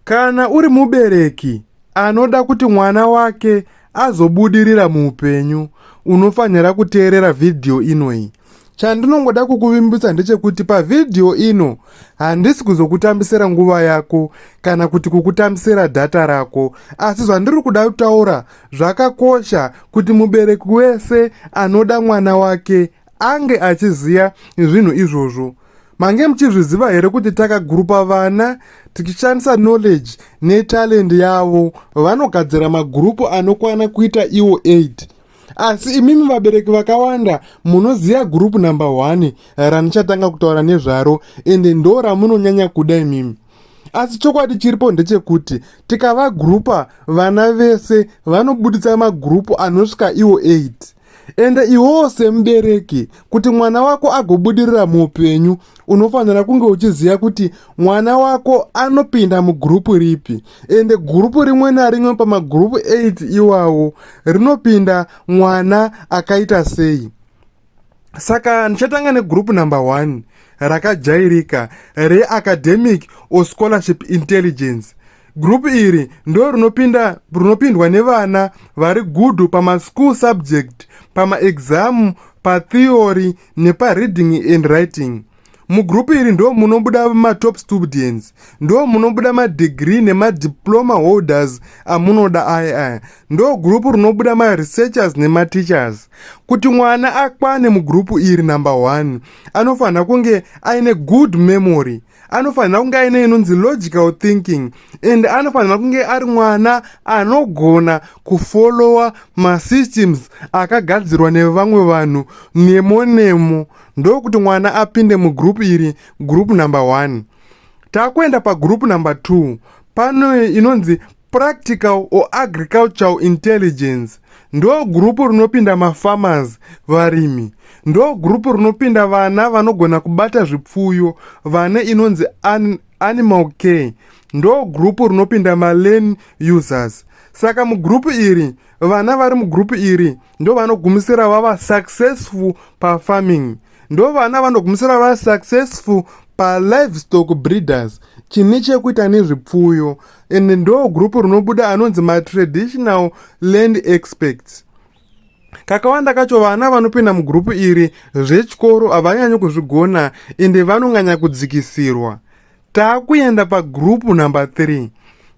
Kana uri mubereki anoda kuti mwana wake azobudirira muupenyu, unofanira kuteerera vhidhiyo inoyi. Chandinongoda kukuvimbisa ndechekuti pavhidhiyo ino handisi kuzokutambisira nguva yako kana kuti kukutambisira dhata rako, asi zvandiri kuda kutaura zvakakosha kuti mubereki wese anoda mwana wake ange achiziva zvinhu izvozvo. Mange muchizviziva here kuti takagurupa vana tichishandisa knowledge netalent yavo vanogadzira magurupu anokwana kuita iwo 8. Asi imimi vabereki vakawanda munoziva gurupu number 1 ranichatanga kutaura nezvaro, ende ndo ramunonyanya kuda imimi. Asi chokwadi chiripo ndechekuti tikavagurupa vana vese vanobuditsa magurupu anosvika iwo 8. Ende iwowo semubereki kuti mwana wako agobudirira muupenyu, unofanira kunge uchiziva kuti mwana wako anopinda mugurupu ripi, ende gurupu rimwe narimwe pamagurupu 8 iwawo rinopinda mwana akaita sei. Saka nichatanga negurupu number 1 rakajairika reacademic or scholarship intelligence. Gurupu iri ndo rinopindwa nevana vari good pamaschool subject, pamaexamu, patheory nepareading and writing. Mugurupu iri ndo munobuda matop students, ndo munobuda madegree nemadiploma holders amunoda aya. Ndo gurupu rinobuda maresearchers nematichers. Kuti mwana akwane mugurupu iri number 1 anofanira kunge aine good memory, anofanira kunge aine inonzi logical thinking, and anofanira kunge ari mwana anogona kufollowa masystems akagadzirwa nevamwe vanhu nemo. Ndokuti mwana apinde mugurupu iri, gurupu number 1. Takuenda pagurupu number 2, pano inonzi practical or agricultural intelligence. Ndo gurupu rinopinda mafarmers, varimi. Ndo gurupu rinopinda vana vanogona kubata zvipfuyo, vane inonzi animal care. Ndo gurupu rinopinda maland users. Saka mugurupu iri, vana vari mugurupu iri ndo vanogumisira vava successful pafarming. Ndo vana vanogumisira vava successful palivestock breeders, chine chekuita nezvipfuyo. Ende ndo gurupu rinobuda anonzi matraditional land experts. Kakawanda kacho vana vanopinda mugurupu iri zvechikoro havanyanyi kuzvigona, ende vanonyanya kudzikisirwa. Takuenda pagurupu number 3.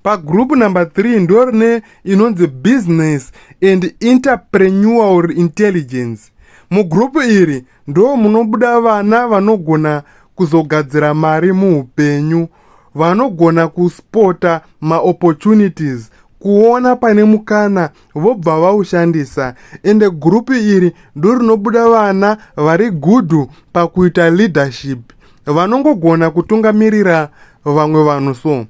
Pagurupu number 3 ndo rine inonzi business and entrepreneurial intelligence. Mugurupu iri ndo munobuda vana vanogona kuzogadzira mari muupenyu, vanogona kuspota maopportunities, kuona pane mukana vobva vaushandisa. Ende gurupu iri ndo rinobuda vana vari good pakuita leadership, vanongogona kutungamirira vamwe vanhu so.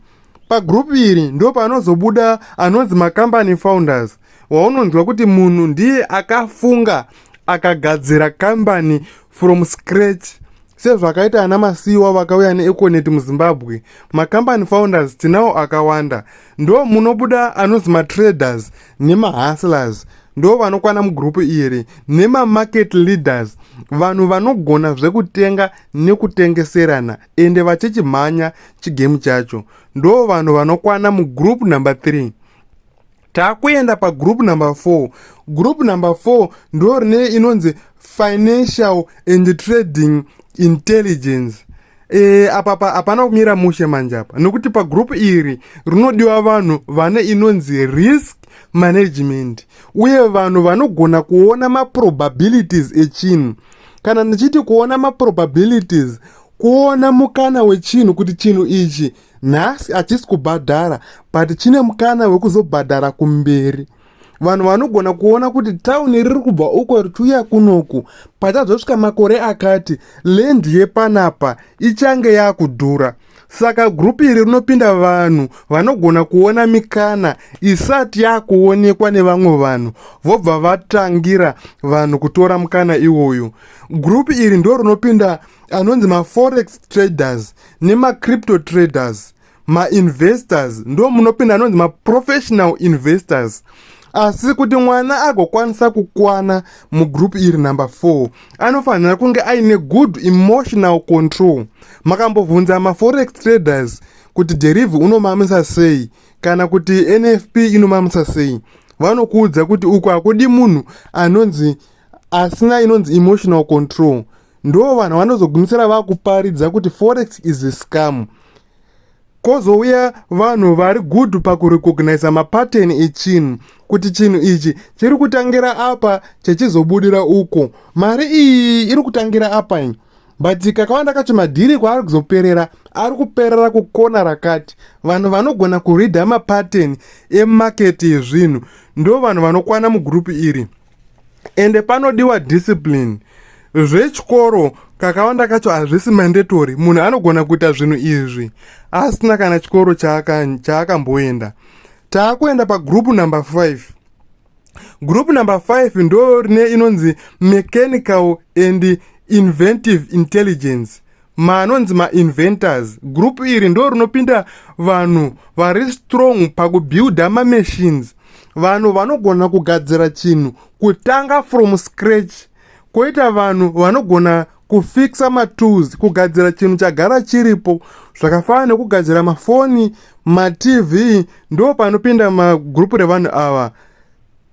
Pagurupu iri ndo panozobuda anonzi macompany founders, waunonzwa kuti munhu ndiye akafunga akagadzira kambani from scratch, sezvakaita ana masiwa vakauya neEconet muZimbabwe. Macompany founders tinawo akawanda. Ndo munobuda anonzi matraders nemahustlers, ndo vanokwana mugurupu iri, nemamarket leaders, vanhu vanogona zvekutenga nekutengeserana ende vachichimhanya chigemu chacho. Ndo vanhu vanokwana mugurupu number 3. Takuenda pagurupu number 4. Gurupu number 4 ndo rine inonzi financial and trading intelligence. Apa hapana kumira mushe manjapa, nokuti pagurupu iri rinodiwa vanhu vane inonzi risk management, uye vanhu vanogona kuona maprobabilities echinhu. Kana ndichiti kuona maprobabilities, kuona mukana wechinhu kuti chinhu ichi nhasi hachisi kubhadhara but chine mukana wekuzobhadhara kumberi. Vanhu vanogona kuona kuti tauni riri kubva uko richiuya kunoku, pachazosvika makore akati land yepanapa ichange yakudhura. Saka gurupu iri rinopinda vanhu vanogona kuona mikana isati yakuonekwa nevamwe vanhu, vobva vatangira vanhu kutora mukana iwoyo. Gurupu iri ndo rinopinda anonzi maforex traders nemacrypto traders, mainvestors, ndo munopinda anonzi maprofessional investors. Asi kuti mwana agokwanisa kukwana mugurupu iri number 4, anofanira kunge aine good emotional control. Makambobvunza maforex traders kuti Derivu unomamisa sei kana kuti NFP inomamisa sei. Vanokuudza kuti uku hakudi munhu asina inonzi emotional control. Ndo vanhu vanozogumisira vakuparidza kuti forex is a scam. Kozouya vanhu vari good pakurecognize mapattern echinhu, kuti chinhu ichi chiri kutangira apa chechizobudira uko, mari iyi iri kutangira apa. But kakawanda kacho madhiri kwaari kuzoperera ari kuperera kukona rakati. Vanhu vanogona kuridha mapattern emarket yezvinhu ndo vanhu vanokwana mugrupu iri. Ende panodiwa discipline. Zvechikoro kakawanda kacho hazvisi mandatory. Munhu anogona kuita zvinhu izvi asina kana chikoro chaakamboenda. Taakuenda pagrupu number 5. Group number 5 ndo rine inonzi mechanical and inventive intelligence. Manonzi ma-inventors. Group iri ndo rinopinda vanhu vari strong pakubuilda ma-machines. Vanhu vanogona kugadzira chinhu kutanga from scratch. Koita vanhu vanogona kufixa matools, kugadzira chinhu chagara chiripo, zvakafanana nekugadzira mafoni, ma-TV, ndo panopinda magrupu revanhu ava.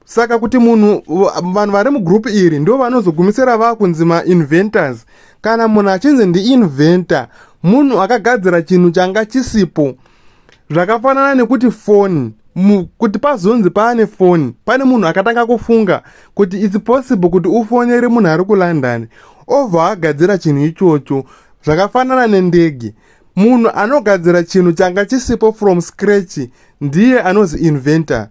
Saka kuti vanhu vari mugrupu iri ndo vanozogumisira vakunzi ma-inventors. Kana munhu achinzi ndi-inventor, munhu akagadzira chinhu changa chisipo. Zvakafanana nekuti foni, kuti pazonzi paane foni, pane munhu akatanga kufunga kuti it's possible kuti ufonere munhu ari kuLondon, obva agadzira chinhu ichocho. Zvakafanana nendege, munhu anogadzira chinhu changa chisipo from scratch ndiye anozi inventor.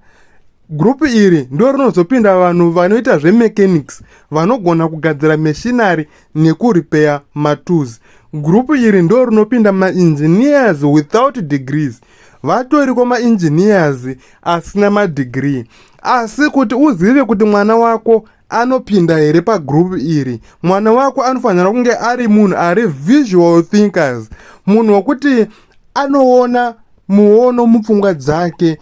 Grupu iri ndo rinozopinda vanhu vanoita zvemechanics, vanogona kugadzira machinery nekuripeya matools. Grupu iri ndo rinopinda ma-engineers without degrees. Vatoriko ma-engineers asina madegree. Asi kuti uzive kuti mwana wako anopinda here pagrupu iri, mwana wako anofanira kunge ari munhu ari visual thinkers, munhu wekuti anoona muono mupfungwa dzake,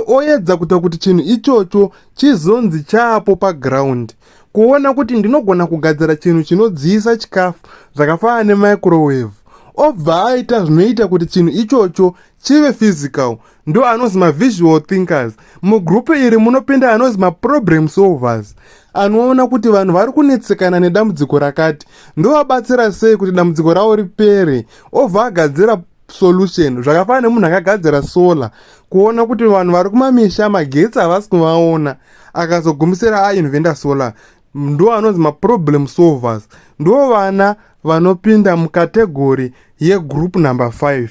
oedza kuita kuti chinhu ichocho chizonzi chapo paground. Kuona kuti ndinogona kugadzira chinhu chinodziisa chikafu zvakafanana nemicrowave, obva aita zvinoita kuti chinhu ichocho chive physical, ndo anozi ma-visual thinkers. Mugrupu iri munopinda anozi ma-problem solvers, anoona kuti vanhu vari kunetsekana nedambudziko rakati, ndo vabatsira sei kuti dambudziko ravo ripere, obva agadzira solution. Zvakafanana nemunhu akagadzira solar, kuona kuti vanhu vari kumamisha magetsi havasi kuvaona, akazogumisira ainventa solar, ndo anonzi ma-problem solvers. Ndo vana vanopinda mukategori yegroup number 5.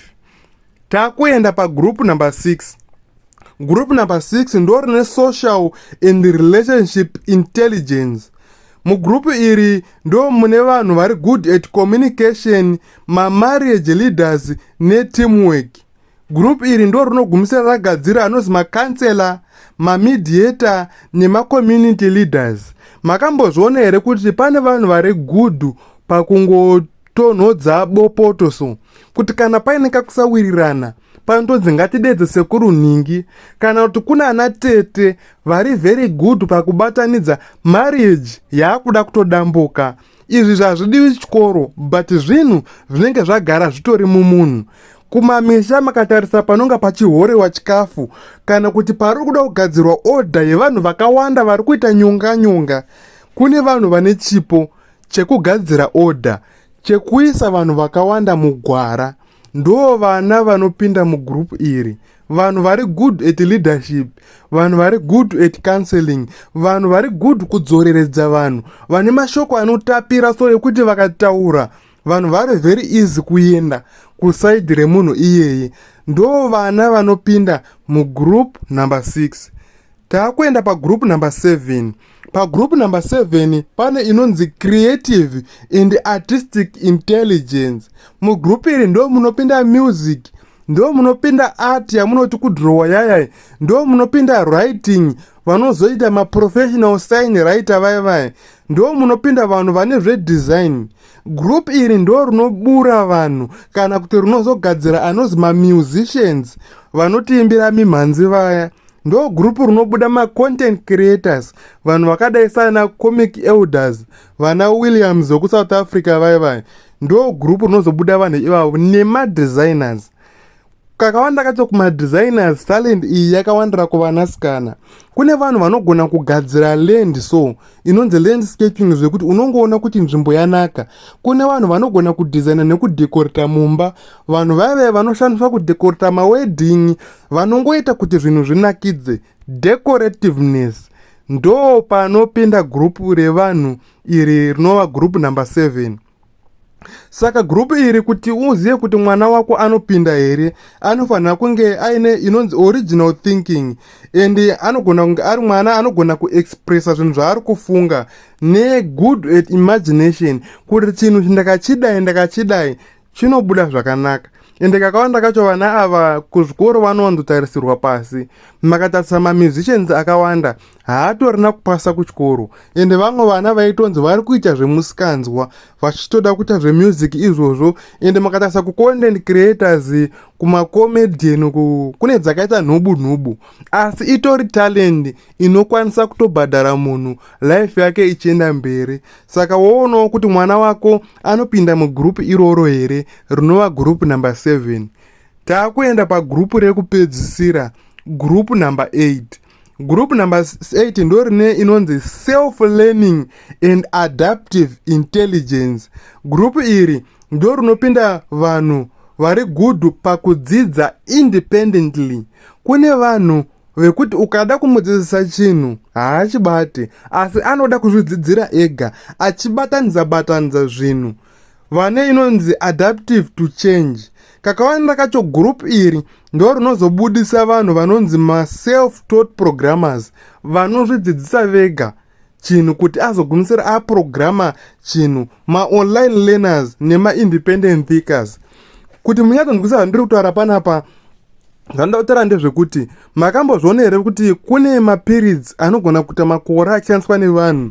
Takuenda pagroup number 6. Group number 6 ndo rine social and relationship intelligence. Mugrupu iri ndo mune vanhu vari good at communication, ma-marriage leaders ne-teamwork. Group iri ndo rinogumisira ragadzira anozi ma-counselor, ma-mediator nema-community leaders. Makambozviona here kuti pane vanhu vari good pakungotonhodza bopoto, kuti kana paine kakusawirirana panodzi ngatidedze sekuru nhingi, kana kuti kuna ana tete vari very good pakubatanidza marriage yaakuda kutodambuka. Izvi zvazvidiwi chikoro, but zvinhu zvinenge zvagara zvitori mumunhu. Kumamisha makatarisa panonga pachihorewa chikafu, kana kuti pari kuda kugadzirwa order yevanhu vakawanda vari kuita nyonga, kune vanhu vane chipo chekugadzira order, chekuisa vanhu vakawanda mugwara. Ndo vana vanopinda mugrupu iri, vanhu vari good at leadership, vanhu vari good at counseling, vanhu vari good kudzoreredza vanhu, vane mashoko anotapira so ekuti vakataura vanhu vari very easy kuenda kusaidi remunhu iyeye. Ndo vana vanopinda mugroup number 6. Taakuenda pagroup number 7. Pagroup number 7 pane inonzi creative and artistic intelligence. Mugroup iri ndo munopinda music, ndo munopinda art yamunoti kudrowa yaya, ndo munopinda writing, vanozoita ma-professional sign writer vaya, ndo munopinda vanhu vane zvedesign. Group iri ndo rinobura vanhu kana kuti rinozogadzira anozi ma-musicians vanotiimbira mimhanzi vaya. Ndo grupu rinobuda ma-content creators, vanhu vakadai sana comic elders, vana Williams weku-South Africa vaya. Ndo grupu rinozobuda vanhu ivavo nema-designers. kakawanda kacho kumadesigners talent iyi yakawandira kuvanasikana. Kune vanhu vanogona kugadzira land so inonzi landscaping zvekuti unongoona kuti nzvimbo yanaka. Kune vanhu vanogona kudesigna nekudhekoreta mumba, vanhu vave vanoshandiswa kudhekoreta mawedding, vanongoita kuti zvinhu zvinakidze. Decorativeness ndo panopinda gurupu revanhu iri rinova gurupu number 7. Saka gurupu iri kuti uzive kuti mwana wako anopinda here, anofanira kunge aine inonzi original thinking, and anogona kunge ari mwana anogona kuexpressa zvinhu zvaari kufunga negood at imagination, kuti chinhu ndakachidai chinobuda zvakanaka. Ende kakawanda kacho vana ava kuzvikoro vanowanzotarisirwa pasi. Makatarisa mamusicians akawanda haatorina kupasa kuchikoro, ende vamwe vana vaitonzi vari kuita zvemusikanzwa vachitoda kuita zvemusic izvozvo. Ende makatarisa kucontent creators, kumakomedian, kune dzakaita nhubu, asi itori talent inokwanisa kutobhadhara munhu life yake ichienda mberi. Saka woonawo kuti mwana wako anopinda mugurupu iroro here rinova gurupu number 7. Taakuenda pagurupu rekupedzisira, gurupu number 8. Gurupu number 8 ndo rine inonzi self-learning and adaptive intelligence. Gurupu iri ndo rinopinda vanhu vari good pakudzidza independently. Kune vanhu vekuti ukada kumudzidzisa chinhu haachibate, asi anoda kuzvidzidzira ega achibatanidza zvinhu. Vane inonzi adaptive to change. Kakawanda kacho gurupu iri ndo rinozobudisa vanhu vanonzi ma-self-taught programmers, vanozvidzidzisa vega chinhu kuti azogumisira aprograma chinhu, ma-online learners nema-independent thinkers. Kuti munyatonzwisa vandiri kutaura panapa, zvandoda kutaura ndezvekuti makambozviona here kuti kune maperiods anogona kuita makore achishandiswa nevanhu,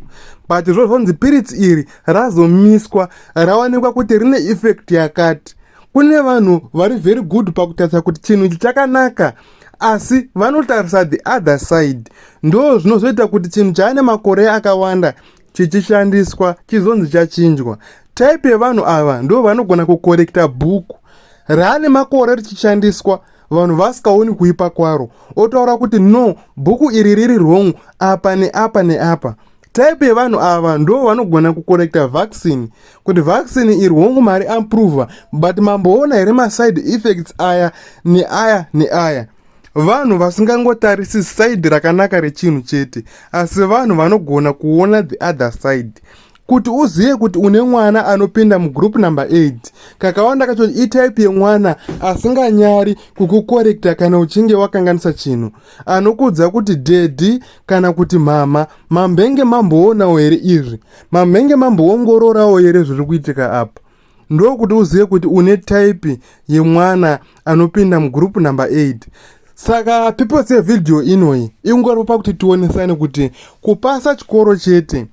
but zvozvonzi periods iri razomiswa rawanikwa kuti rine effect yakati. Kune vanhu vari very good pakutarisa kuti chinhu ichi chakanaka, asi vanotarisa the other side. Ndo zvinozoita kuti chinhu chaane makore akawanda chichishandiswa chizonzi chachinjwa. Type yevanhu ava ndo vanogona kukorekta bhuku raane makore richishandiswa, vanhu vasikaoni kuipa kwaro, otaura kuti no, bhuku iri riri wrong apa neapa neapa. Type yevanhu ava ndo vanogona kukorekta vaccine, kuti vaccine iri hongu mari approva, but mamboona here maside effects aya neaya. Vanhu vasingangotarisi side rakanaka rechinhu chete, asi vanhu vanogona kuona the other side. Kuti uzive kuti une mwana anopinda mugurupu number 8, kakawanda kacho itype yemwana asinganyari kukukorekta kana uchinge wakanganisa chinhu. Anokudza kuti daddy kana kuti mama, mambenge mamboonawo here izvi, mambenge mamboongororawo here zviri kuitika apa. Ndo kuti uzive kuti une type yemwana anopinda mugurupu number 8. Saka purpose yevidhio inoi ingoripo pakuti tionesane kuti kupasa chikoro chete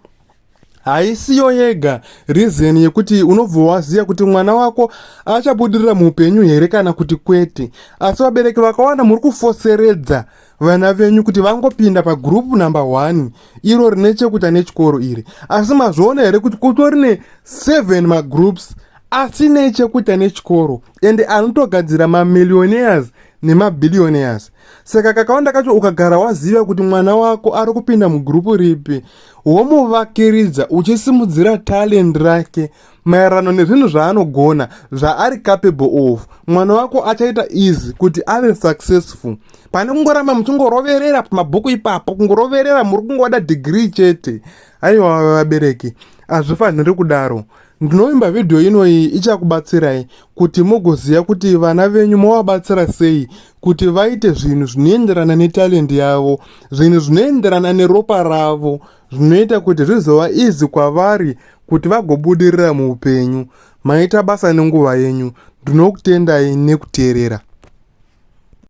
haisiyo yega reason yekuti unobva waziva kuti mwana wako achabudirira muupenyu here kana kuti kwete. Asi vabereki vakawanda muri kufoseredza vana venyu kuti vangopinda pagurupu number 1 iro rine chekuita nechikoro iri. Asi mazviona here kuti kutorine 7 magroups asine chekuita nechikoro, ende anotogadzira mamillionaires nemabillionaires. Saka kakawanda kacho ukagara waziva kuti mwana wako ari kupinda mugurupu ripi, womuvakiridza uchisimudzira talent rake maererano nezvinhu zvaanogona, zvaari capable of, mwana wako achaita easy kuti ave successful. Pane kungoramba muchingoroverera pamabhuku ipapo, kungoroverera muri kungoda degree chete. Aiwa vabereki, hazvifaniri kudaro. Ndinoimba vidhio inoi ichakubatsirai kuti mugoziva kuti vana venyu movabatsira sei kuti vaite zvinhu zvinoenderana netalent yavo, zvinhu zvinoenderana neropa ravo, zvinoita kuti zvizova easy kwavari kuti vagobudirira muupenyu. Maita basa nenguva yenyu. Ndinokutendai nekuteerera.